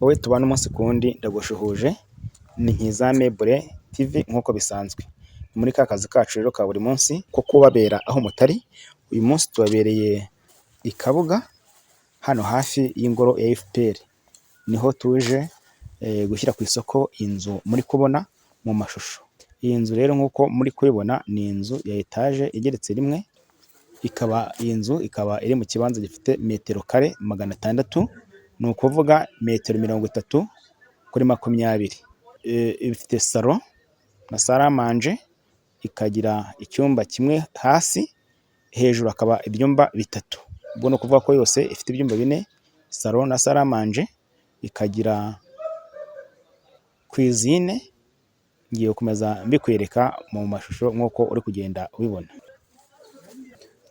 Wowe tubana umunsi ku wundi ndagushuhuje, ni Nkiza Meuble TV nk'uko bisanzwe. Ni muri ka kazi kacu rero ka buri munsi ko kubabera aho mutari. Uyu munsi tubabereye i Kabuga, hano hafi y'ingoro ya FPR. Niho tuje gushyira ku isoko inzu muri kubona mu mashusho. Iyi nzu rero nk'uko muri kubibona ni inzu ya etaje igeretse rimwe, iyi nzu ikaba iri mu kibanza gifite metero kare 600, ni ukuvuga metero 30 kuri 20. Ifite Sallon na salle mange, ikagira icyumba kimwe hasi, hejuru akaba ibyumba 3. Ubwo no kuvuga ko yose ifite ibyumba 4, Sallon na salle mange, ikagira Cuisine. Ngiye gukomeza mbikwereka mu mashusho nk'uko uri kugenda ubibona.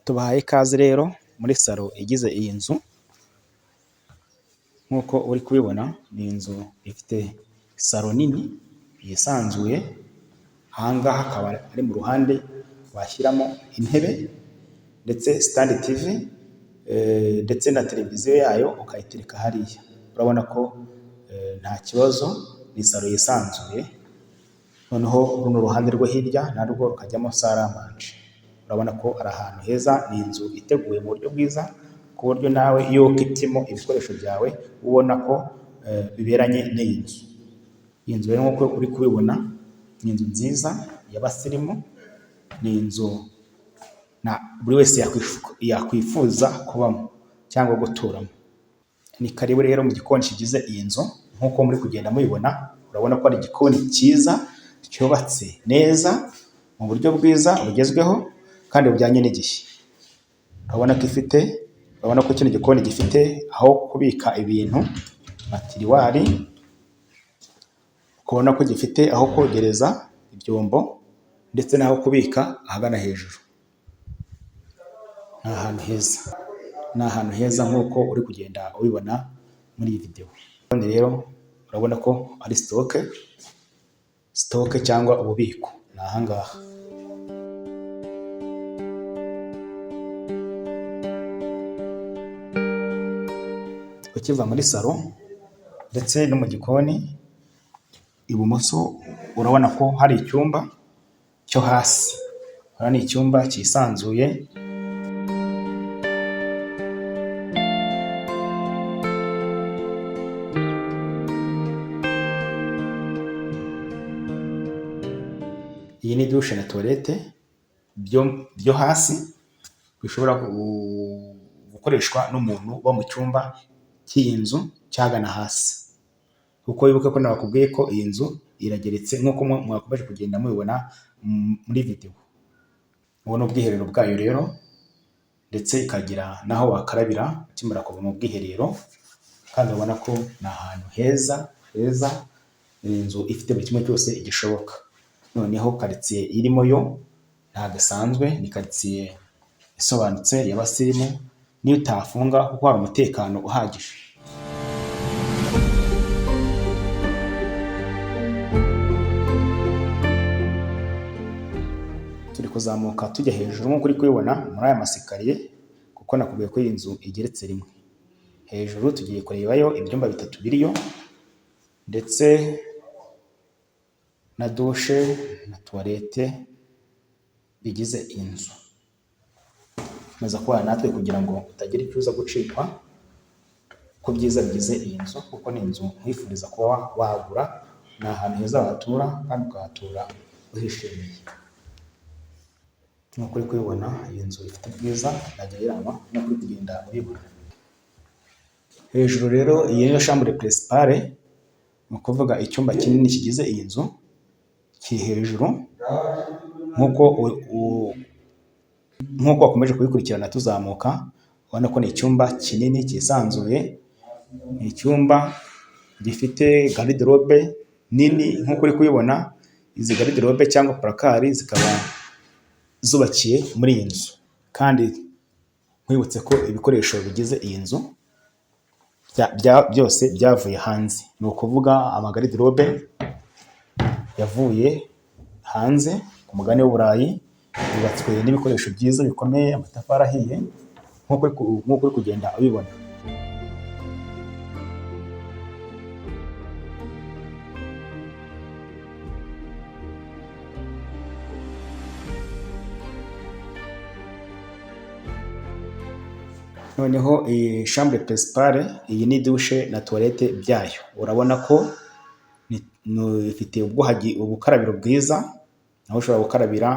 Tubahaye ikaze rero muri Sallo igize iyi nzu. Nk'uko uri kubibona, ni inzu ifite Sallo nini yisanzuye. Ahangaha akaba ari mu ruhande washyiramo intebe ndetse stand TV, ndetse na televiziyo yayo ukayitereka hariya. Urabona ko nta kibazo, ni Sallo yisanzuye. Noneho runo ruhande rwo hirya narwo rukajyamo salle mange. Urabona ko ari ahantu heza, ni inzu iteguye mu buryo bwiza, ku buryo nawe iyo ukitimo ibikoresho byawe ubona ko biberanye n'iyi nzu. Iyi nzu rero nk'uko uri kubibona, ni inzu nziza y'abasirimu, ni inzu buri wese yakwifuza kubamo cyangwa guturamo. Ni karibu rero mu gikoni kigize iyi nzu. Nk'uko muri kugenda mubibona, urabona ko ari igikoni cyiza cyubatse neza mu buryo bwiza bugezweho kandi bujyanye n'igihe. Urabona ko kino gikoni gifite aho kubika ibintu, matiriwari. Ukabona ko gifite aho kogereza ibyombo ndetse n'aho kubika ahagana hejuru. Ni ahantu heza nk'uko uri kugenda ubibona muri iyi video. None rero urabona ko ari stoke cyangwa ububiko. Ni ahangaha. Ukiva muri Sallo ndetse no mu gikoni ibumoso, urabona ko hari icyumba cyo hasi. Urabona ni icyumba cyisanzuye. Iyi ni Duche na Toilette byo hasi, bishobora gukoreshwa n'umuntu uba mu cyumba cy'iyi nzu cyagana hasi. Kuko wibuke ko nabakubwiye ko iyi nzu irageretse nk'uko mwakomeje kugenda mubibona muri video. Ubona ubwiherero bwayo rero, ndetse ikagira naho wakarabira ukimara kuva mu bwiherero. Kandi ubona ko ni ahantu heza. Iyi nzu ifite buri kimwe cyose igishoboka. Noneho quartier irimo yo nta gasanzwe, ni quartier isobanutse y'abasirimu, niyo utafunga kuko hari umutekano uhagije. Turi kuzamuka tujya hejuru nk'uko uri kubibona muri aya masikariye, kuko nakubwiye ko iyi nzu igeretse rimwe. Hejuru tugiye kurebayo ibyumba 3 biriyo, ndetse na Duche na Toilette bigize inzu. Maze kubana natwe kugira ngo utagira icyo uza gucikwa ko byiza bigize iyi nzu, kuko ni inzu nkwifuriza kuba wagura. Ni ahantu heza watura kandi ukahatura uhishimiye. Nk'uko uri kubibona, iyi nzu ifite ubwiza najya yirama no kuri kugenda ubibona. Hejuru rero iyi niyo chambre principale, ni ukuvuga icyumba kinini kigize iyi nzu kiri hejuru. Nk'uko wakomeje kubikurikirana tuzamuka, ubona ko ni icyumba kinini cyisanzuye. Ni icyumba gifite garde-robe nini nk'uko uri kubibona. Izi garde-robe cyangwa placard zikaba zubakiye muri iyi nzu. Kandi nkwibutse ko ibikoresho bigize iyi nzu byose byavuye hanze. Ni ukuvuga amagarde-robe yavuye hanze ku mugani w'Uburayi, yubatswe n'ibikoresho byiza bikomeye, amatafari ahiye nk'uko uri kugenda ubibona. noneho iyi chambre principale, iyi ni dushe na toilette byayo. Urabona ko ifite ubukarabiro bwiza, aho ushobora gukarabira,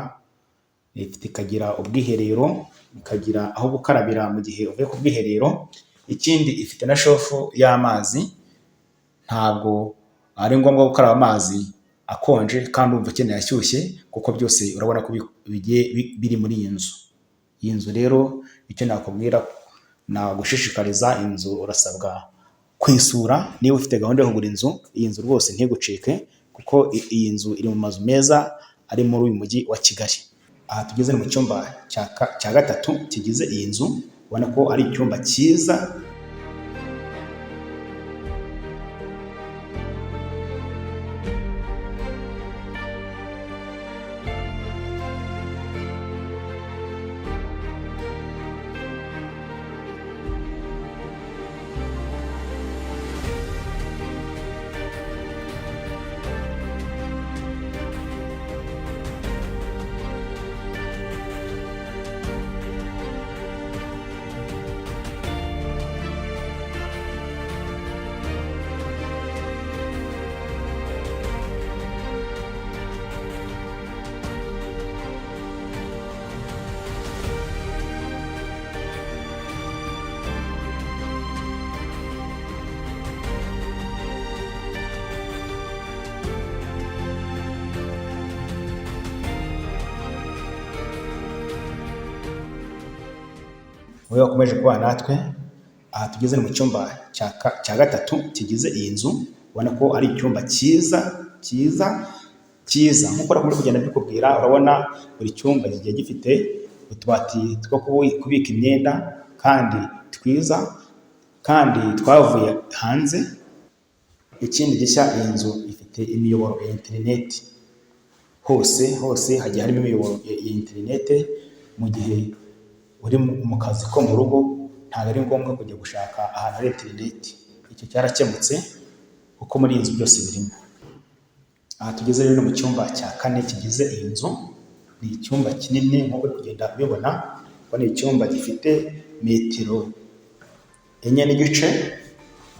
ifite ikagira ubwiherero, ikagira aho gukarabira mu gihe uvuye ku bwiherero. Ikindi ifite na shofu y'amazi, ntabwo ari ngombwa gukaraba amazi akonje kandi umva ukeneye ashyushye, kuko byose urabona ko bigiye biri muri iyi nzu. Iyi nzu rero icyo nakubwira, nagushishikariza inzu, urasabwa kwisura. Niba ufite gahunda yo kugura inzu, iyi nzu rwose ntigucike, kuko iyi nzu iri mu mazu meza ari muri uyu mujyi wa Kigali. Aha tugeze mu cyumba cya gatatu kigize iyi nzu, ubona ko ari icyumba cyiza. Wowe wakomeje kuba natwe, aha tugeze mu cyumba cya gatatu kigize iyi nzu, ubona ko ari icyumba cyiza cyiza cyiza. Nk'uko nakomeje kugenda mbikubwira, urabona buri cyumba kigiye gifite utubati two kubika imyenda kandi twiza, kandi twavuye hanze. Ikindi gishya, iyi nzu ifite imiyoboro ya interineti. Hose hagiye harimo imiyoboro ya interineti. Mu gihe uri mu kazi ko mu rugo, ntabwo ari ngombwa kujya gushaka ahantu hari interineti. Icyo cyarakemutse kuko muri iyi nzu byose birimo. Aha tugeze rero mu cyumba cya kane kigize iyi nzu. Ni icyumba kinini nk'uko uri kugenda ubibona, kuko ni icyumba gifite metero 4.5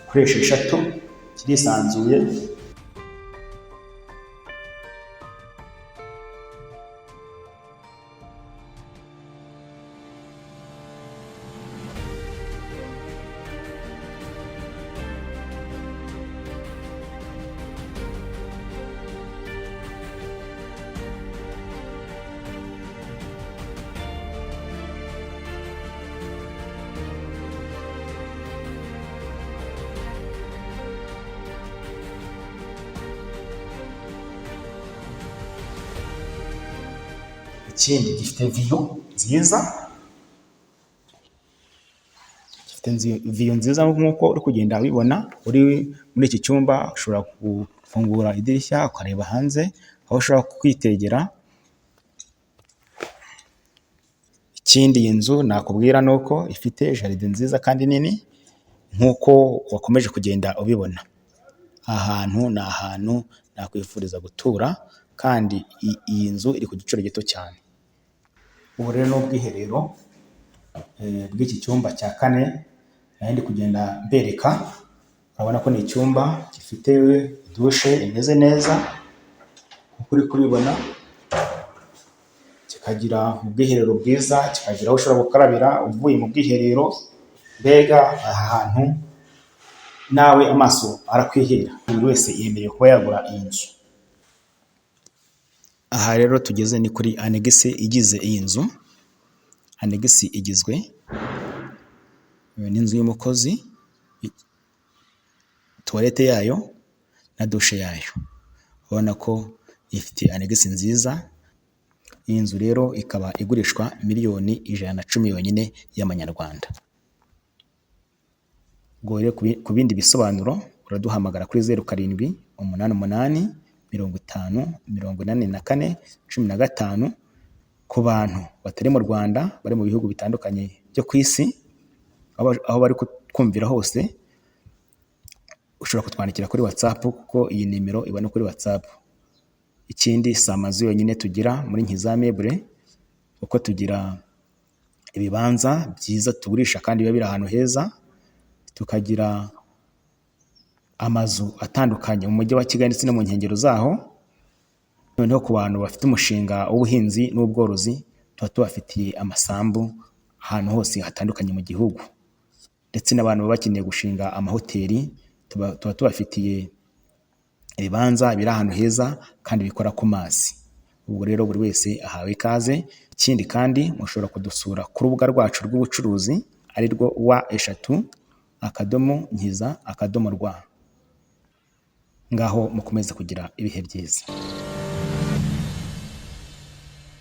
kuri 6, kirisanzuye. Ikindi gifite viyo nziza, nk'uko uri kugenda ubibona. Uri muri iki cyumba ushobora gufungura idirishya ukareba hanze, aho ushobora kwitegera. Ikindi iyi nzu nakubwira ni uko ifite jaride nziza kandi nini, nk'uko wakomeje kugenda ubibona. Aha hantu ni ahantu nakwifuriza gutura, kandi iyi nzu iri ku giciro gito cyane. Ubu rero ni ubwiherero bw'iki cyumba cya kane ndi kugenda mbereka. Urabona ko ni icyumba gifite dushe imeze neza nk'uko uri kubibona, kikagira ubwiherero bwiza, kikagira aho ushobora gukarabira uvuye mu bwiherero. Mbega aha hantu nawe amaso arakwihera, buri wese yemerewe kuba yagura iyi nzu. Aha rero tugeze ni kuri Annex igize iyi nzu. Annex igizwe n'inzu y'umukozi, toilette yayo na dushe yayo. Ubona ko ifite Annex nziza. Iyi nzu rero ikaba igurishwa $110,000,000 yonyine y'amanyarwanda. Ubwo rero ku bindi bisobanuro uraduhamagara kuri 0788508415. Ku bantu batari mu Rwanda, bari mu bihugu bitandukanye byo ku isi, aho bari kumvira hose, ushobora kutwandikira kuri WhatsApp, kuko iyi nimero iba no kuri WhatsApp. Ikindi si amazu yonyine tugira muri Nkizamebure, kuko tugira ibibanza byiza tugurisha kandi biba biri ahantu heza, tukagira amazu atandukanye mu mujyi wa Kigali ndetse no mu nkengero zaho. Noneho ku bantu bafite umushinga w'ubuhinzi n'ubworozi, tuba tubafitiye amasambu ahantu hose hatandukanye mu gihugu, ndetse n'abantu baba bakeneye gushinga amahoteli, tuba tubafitiye ibibanza biri ahantu heza kandi bikora ku mazi. Ubwo rero buri wese ahawe ikaze. Ikindi kandi mushobora kudusura ku rubuga rwacu rw'ubucuruzi ari rwo wa#nkiza.rw. Ngaho mukomeze kugira ibihe byiza.